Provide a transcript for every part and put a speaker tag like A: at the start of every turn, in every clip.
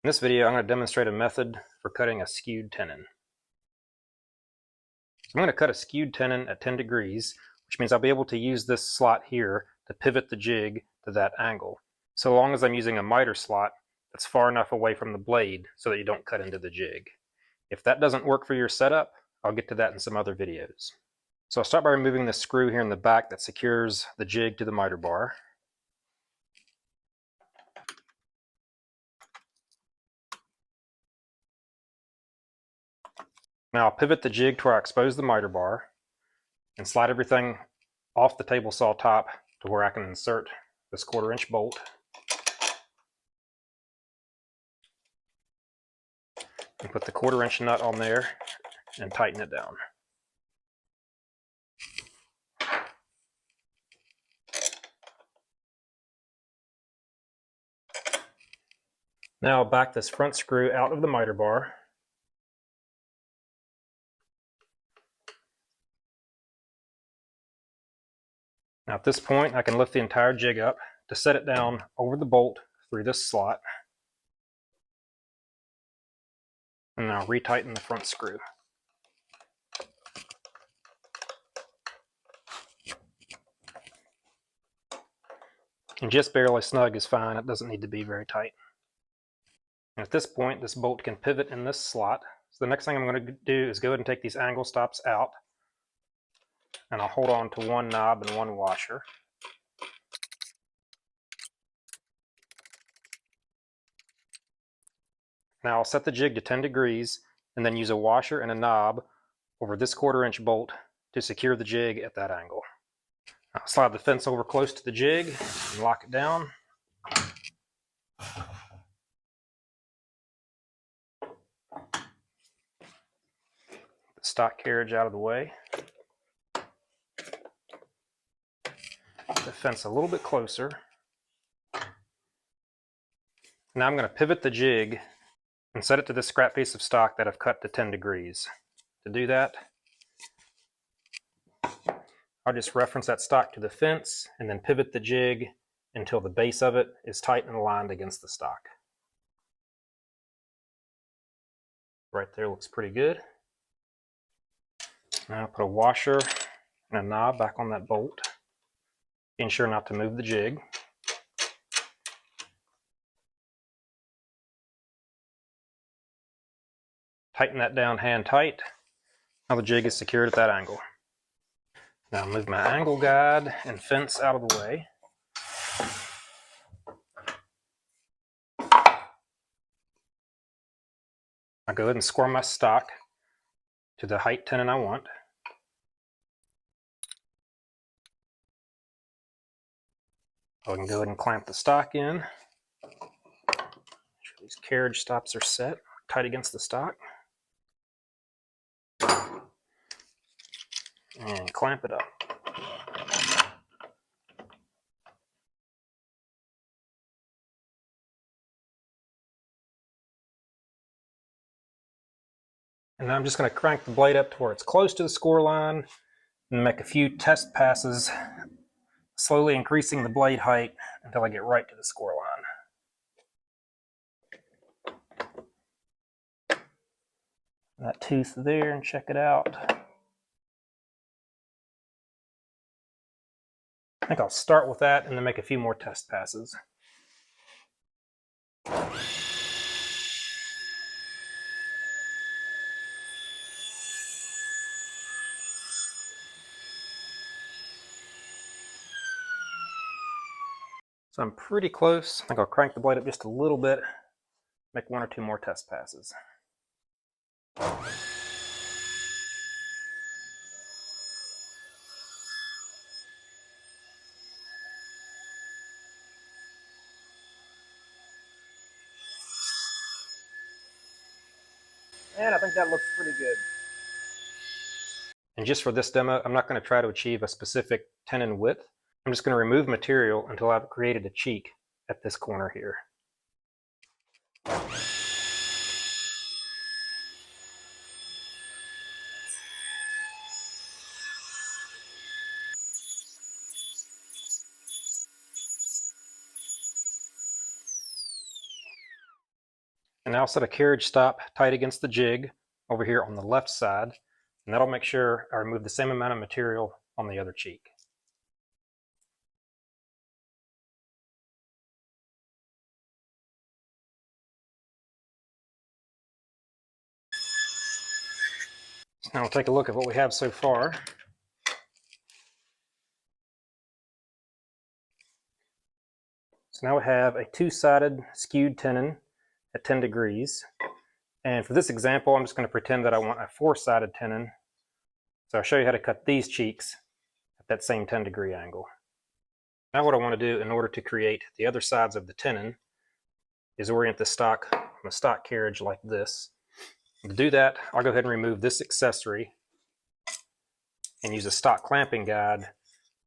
A: In this video, I'm going to demonstrate a method for cutting a skewed tenon. I'm going to cut a skewed tenon at 10 degrees, which means I'll be able to use this slot here to pivot the jig to that angle, so long as I'm using a miter slot that's far enough away from the blade so that you don't cut into the jig. If that doesn't work for your setup, I'll get to that in some other videos. So I'll start by removing this screw here in the back that secures the jig to the miter bar. Now I'll pivot the jig to where I expose the miter bar and slide everything off the table saw top to where I can insert this 1/4 inch bolt. And put the 1/4 inch nut on there and tighten it down. Now I'll back this front screw out of the miter bar. Now at this point, I can lift the entire jig up to set it down over the bolt through this slot. And now retighten the front screw. And just barely snug is fine. It doesn't need to be very tight. And at this point, this bolt can pivot in this slot. So the next thing I'm going to do is go ahead and take these angle stops out. And I'll hold on to one knob and one washer. Now I'll set the jig to 10 degrees and then use a washer and a knob over this 1/4 inch bolt to secure the jig at that angle. I'll slide the fence over close to the jig and lock it down. The stock carriage out of the way. The fence a little bit closer. Now I'm going to pivot the jig and set it to this scrap piece of stock that I've cut to 10 degrees. To do that, I'll just reference that stock to the fence and then pivot the jig until the base of it is tight and aligned against the stock. Right there looks pretty good. Now I'll put a washer and a knob back on that bolt. Being sure not to move the jig. Tighten that down hand tight. Now the jig is secured at that angle. Now move my angle guide and fence out of the way. I'll go ahead and square my stock to the height tenon I want. I can go ahead and clamp the stock in. Make sure these carriage stops are set tight against the stock. And clamp it up. And now I'm just going to crank the blade up to where it's close to the score line and make a few test passes, slowly increasing the blade height until I get right to the score line. That tooth there, and check it out. I think I'll start with that and then make a few more test passes. So I'm pretty close. I think I'll crank the blade up just a little bit, make 1 or 2 more test passes. And I think that looks pretty good. And just for this demo, I'm not going to try to achieve a specific tenon width. I'm just going to remove material until I've created a cheek at this corner here. And now I'll set a carriage stop tight against the jig over here on the left side, and that'll make sure I remove the same amount of material on the other cheek. So now we'll take a look at what we have so far. So now we have a two-sided skewed tenon at 10 degrees. And for this example, I'm just going to pretend that I want a four-sided tenon. So I'll show you how to cut these cheeks at that same 10-degree angle. Now what I want to do in order to create the other sides of the tenon is orient the stock on the stock carriage like this. And to do that, I'll go ahead and remove this accessory and use a stock clamping guide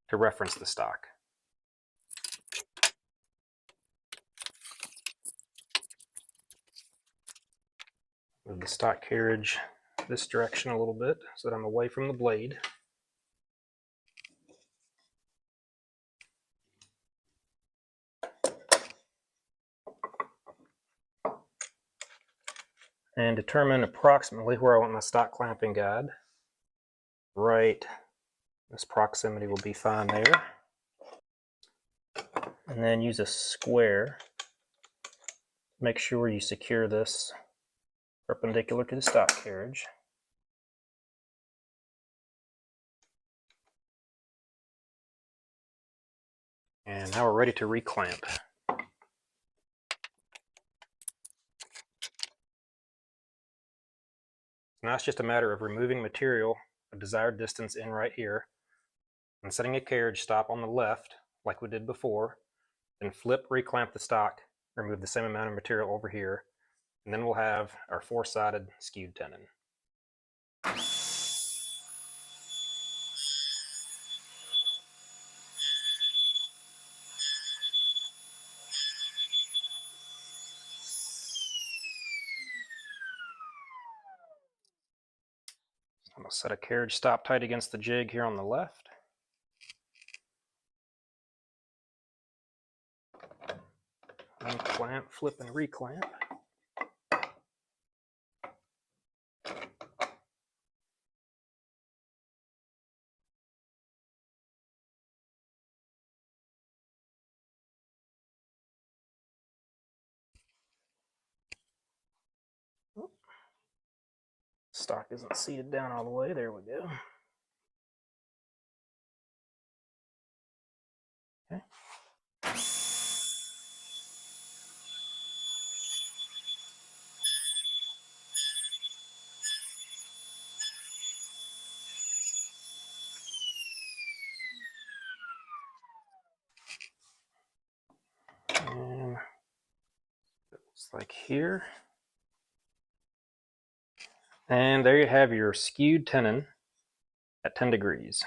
A: to reference the stock. Move the stock carriage this direction a little bit so that I'm away from the blade. And determine approximately where I want my stock clamping guide. Right, this proximity will be fine there. And then use a square. Make sure you secure this perpendicular to the stock carriage. And now we're ready to reclamp. Now it's just a matter of removing material a desired distance in right here and setting a carriage stop on the left like we did before, then flip, reclamp the stock, remove the same amount of material over here, and then we'll have our four-sided skewed tenon. I'm going to set a carriage stop tight against the jig here on the left. Unclamp, flip, and reclamp. Stock isn't seated down all the way. There we go. Okay. And it looks like here. And there you have your skewed tenon at 10 degrees.